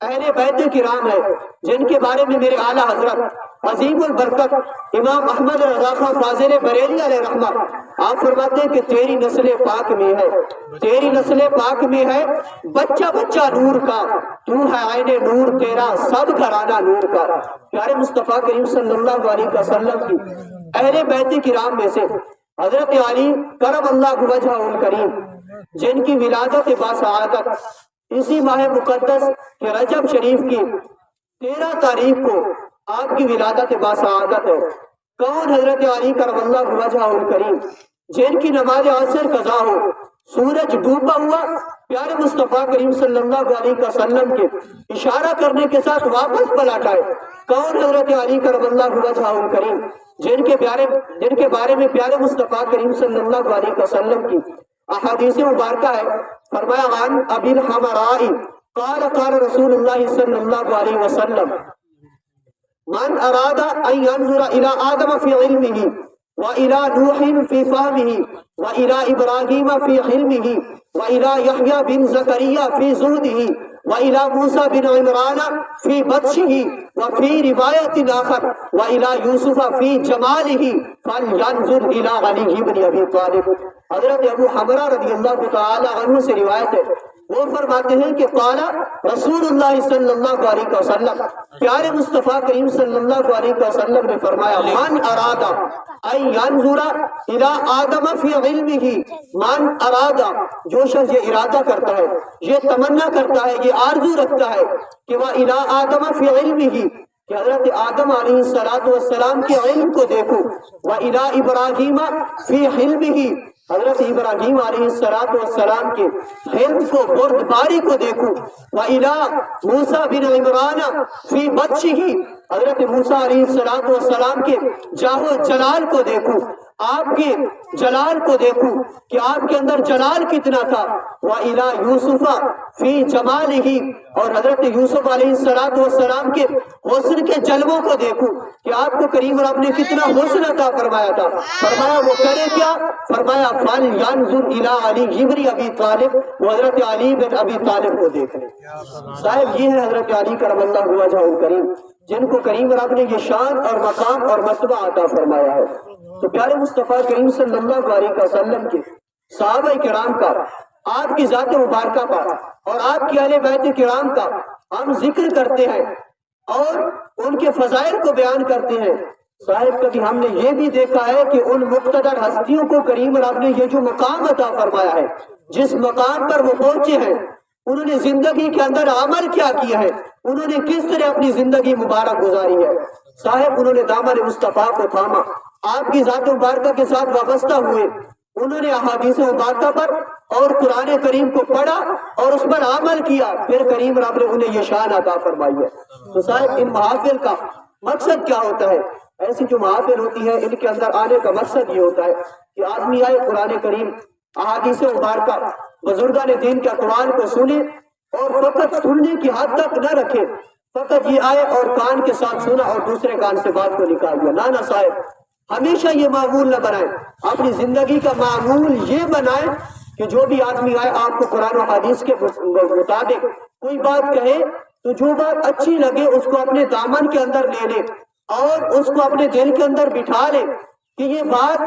اہل بیت کرام ہے جن کے بارے میں میرے اعلیٰ حضرت عظیم البرکت امام احمد رضا خان فاضل بریلی علیہ رحمہ آپ فرماتے ہیں کہ تیری نسل پاک میں ہے، تیری نسل پاک میں ہے بچہ بچہ نور کا، تو ہے عین نور، تیرا سب گھرانہ نور کا۔ پیارے مصطفیٰ کریم صلی اللہ علیہ وسلم کی اہل بیت کرام میں سے حضرت علی کرم اللہ وجہہ الکریم جن کی ولادت باسعادت اسی ماہ مقدس کے رجب شریف کی 13 تاریخ کو آپ کی ولادت باسعادت ہے۔ کون حضرت علی کرم اللہ وجہہ الکریم جن کی نماز عصر قضا ہو، سورج ڈوبا ہوا پیارے مصطفیٰ کریم صلی اللہ علیہ وسلم کے اشارہ کرنے کے ساتھ واپس پلٹ آئے۔ کون حضرت علی کرم اللہ وجہہ الکریم جن کے بارے میں پیارے مصطفیٰ کریم صلی اللہ علیہ وسلم کی احادیث مبارکہ ہے۔ فرمایا عن ابی الحمراء قال قال رسول اللہ صلی اللہ علیہ وسلم من اراد ان ينظر الى آدم في علمه وإلى نوح في فهمه وإلى إبراهيم في حلمه وإلى يحيى بن زكريا في زهده وإلى موسى بن عمران في بطشه وفي رواية آخر وإلى يوسف في جماله فلينظر إلى علي بن أبي طالب۔ حضرت ابو حمرہ رضی اللہ تعالی عنہ سے روایت ہے، وہ فرماتے ہیں کہ قال رسول اللہ صلی اللہ علیہ وسلم، پیارے مصطفیٰ کریم صلی اللہ علیہ وسلم نے فرمایا من ارادہ ان ينظر الى آدم فی علمہ، من ارادہ جو شخص یہ ارادہ کرتا ہے، یہ تمنا کرتا ہے، یہ آرزو رکھتا ہے کہ وہ الى آدم فی علمہ کہ حضرت آدم علیہ السلام کے علم کو دیکھو، وَإِلَىٰ إِبْرَاهِيمَ فِي حِلْمِهِ حضرت ابراہیم علیہ السلام کے حلم کو، بردباری کو دیکھو، وَإِلَىٰ موسیٰ بن عمران فی بطشہ حضرت موسیٰ علیہ السلام کے جاہ و جلال کو دیکھو، آپ کے جلال کو دیکھو کہ آپ کے اندر جلال کتنا تھا، وَإِلَىٰ يُوسُفَ فِي جَمَالِهِ اور حضرت یوسف علیہ السلام کے حسن کے جلووں کو دیکھو کہ آپ کو کریم رب نے کتنا حسن عطا فرمایا تھا۔ فرمایا وہ کرے کیا؟ فرمایا فَلْيَنظُرْ إِلَىٰ عَلِيِّ بْنِ أَبِي طالب، وہ حضرت علی بن ابی طالب کو دیکھ لیں۔ صاحب یہ ہے حضرت علی کرم اللہ وجہہ الکریم جن کو کریم رب نے یہ شان اور مقام اور مرتبہ عطا فرمایا ہے۔ تو پیارے مصطفیٰ کریم صلی اللہ علیہ وسلم کے صحابہ کرام کا، آپ کی ذات مبارکہ کا اور آپ کی اہل بیت کرام کا ہم ذکر کرتے ہیں اور ان کے فضائل کو بیان کرتے ہیں۔ صاحب کبھی ہم نے یہ بھی دیکھا ہے کہ ان مقتدر ہستیوں کو کریم رب نے یہ جو مقام عطا فرمایا ہے، جس مقام پر وہ پہنچے ہیں، انہوں نے زندگی کے اندر عمل کیا کیا ہے، انہوں نے کس طرح اپنی زندگی مبارک گزاری ہے۔ صاحب انہوں نے دامن مصطفیٰ کو تھاما، آپ کی ذات مبارکہ کے ساتھ وابستہ ہوئے، انہوں نے احادیث مبارکہ پر اور قرآن کریم کو پڑھا اور اس پر عمل کیا، پھر کریم رب نے انہیں یہ شان عطا فرمائی ہے۔ تو صاحب ان محافل کا مقصد کیا ہوتا ہے؟ ایسی جو محافل ہوتی ہے ان کے اندر آنے کا مقصد یہ ہوتا ہے کہ آدمی آئے قرآن کریم، احادیث مبارکہ، بزرگان دین کے اقوال کو سنے اور فقط سننے کی حد تک نہ رکھے، فقط یہ آئے اور کان کے ساتھ سنا اور دوسرے کان سے بات کو نکال دیا۔ نہ صاحب ہمیشہ یہ معمول نہ بنائیں، اپنی زندگی کا معمول یہ بنائیں کہ جو بھی آدمی آئے آپ کو قرآن و حدیث کے مطابق کوئی بات کہے تو جو بات اچھی لگے اس کو اپنے دامن کے اندر لے لے اور اس کو اپنے دل کے اندر بٹھا لے کہ یہ بات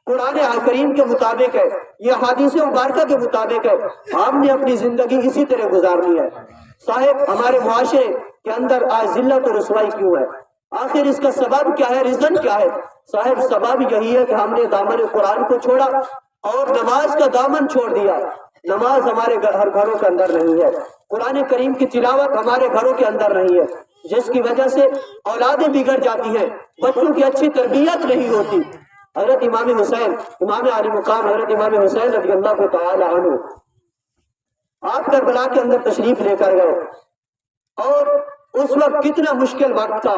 قرآن کریم کے مطابق ہے، یہ حدیث مبارکہ کے مطابق ہے، ہم نے اپنی زندگی اسی طرح گزارنی ہے۔ صاحب ہمارے معاشرے کے اندر آج ذلت و رسوائی کیوں ہے؟ آخر اس کا سبب کیا ہے؟ ریزن کیا ہے؟ صاحب سبب یہی ہے کہ ہم نے دامن قرآن کو چھوڑا اور نماز کا دامن چھوڑ دیا۔ نماز ہمارے ہر گھروں کے اندر نہیں ہے، قرآن کریم کی تلاوت ہمارے گھروں کے اندر نہیں ہے، جس کی وجہ سے اولادیں بگڑ جاتی ہیں، بچوں کی اچھی تربیت نہیں ہوتی۔ حضرت امام حسین، امام علی مقام حضرت امام حسین رضی اللہ تعالی عنہ آپ کربلا کے اندر تشریف لے کر گئے اور اس وقت کتنا مشکل وقت تھا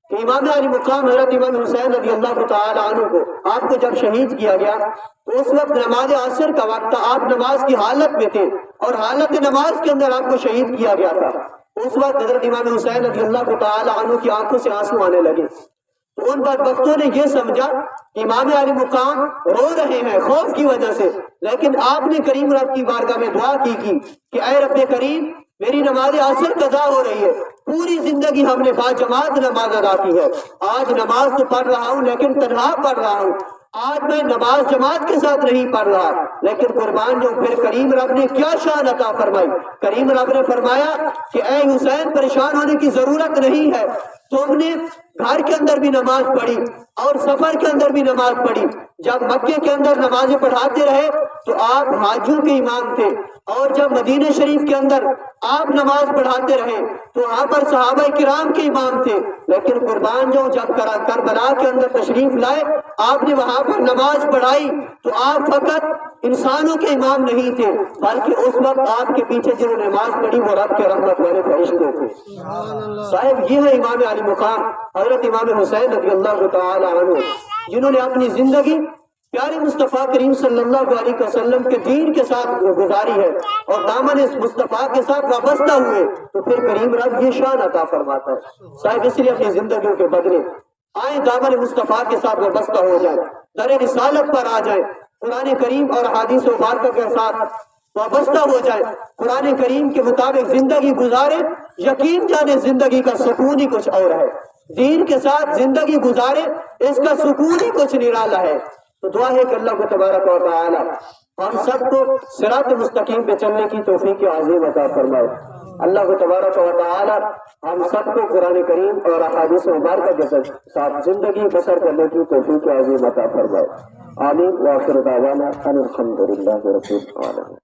کہ امام علی مقام حضرت امام حسین رضی اللہ تعالی عنہ کو آپ کو جب شہید کیا گیا تو اس وقت نماز عصر کا وقت تھا، آپ نماز کی حالت میں تھے اور حالت نماز کے اندر آپ کو شہید کیا گیا تھا۔ اس وقت حضرت امام حسین رضی اللہ تعالی عنہ کی آنکھوں سے آنسو آنے لگے تو ان بدبختوں نے یہ سمجھا کہ امام علی مقام رو رہے ہیں خوف کی وجہ سے، لیکن آپ نے کریم رب کی بارگاہ میں دعا کی کہ اے رب کریم میری نماز عصر قضا ہو رہی ہے، پوری زندگی ہم نے باجماعت نماز ادا کی ہے، آج نماز تو پڑھ رہا ہوں لیکن تنہا پڑھ رہا ہوں، آج میں نماز جماعت کے ساتھ نہیں پڑھ رہا، لیکن قربان جو پھر کریم رب نے کیا شان عطا فرمائی، کریم رب نے فرمایا کہ اے حسین پریشان ہونے کی ضرورت نہیں ہے، تم نے گھر کے اندر بھی نماز پڑھی اور سفر کے اندر بھی نماز پڑھی، جب مکے کے اندر نمازیں پڑھاتے رہے تو آپ حاجیوں کے امام تھے، اور جب مدینہ شریف کے اندر آپ نماز پڑھاتے رہے تو وہاں پر صحابہ کرام کے امام تھے، لیکن قربان جو جب کربلا کے اندر تشریف لائے آپ نے وہاں پر نماز پڑھائی تو آپ فقط انسانوں کے امام نہیں تھے، بلکہ اس وقت آپ کے پیچھے جنہوں نے نماز پڑھی وہ رب کے رحمت والے فرشتے تھے۔ صاحب یہ ہے امام علی مقام حضرت امام حسین رضی اللہ تعالی عنہ، جنہوں نے اپنی زندگی پیارے مصطفیٰ کریم صلی اللہ علیہ وسلم کے دین کے ساتھ گزاری ہے اور دامن اس مصطفیٰ کے ساتھ وابستہ ہوئے تو پھر کریم رب یہ شان عطا فرماتا ہے۔ صاحب اس لیے اپنی زندگیوں کے بدلے آئیں، دامن مصطفیٰ کے ساتھ وابستہ ہو جائیں، در رسالت پر آ جائیں، قرآن کریم اور حدیث مبارکہ کے ساتھ وابستہ ہو جائیں، قرآن کریم کے مطابق زندگی گزارے، یقین جانے زندگی کا سکون ہی کچھ اور ہے، دین کے ساتھ زندگی گزارے اس کا سکون ہی کچھ نرالا ہے۔ تو دعا ہے کہ اللہ کو تبارک و تعالی ہم سب کو صراط مستقیم پہ چلنے کی توفیق عظیم عطا فرمائے۔ اللہ کو تبارک و تعالی ہم سب کو قرآن کریم اور احادیث مبارکہ کے ساتھ زندگی بسر کرنے کی توفیق عظیم عطا فرمائے۔ آمین وآخر دعوانا ان الحمدللہ رب العالمین۔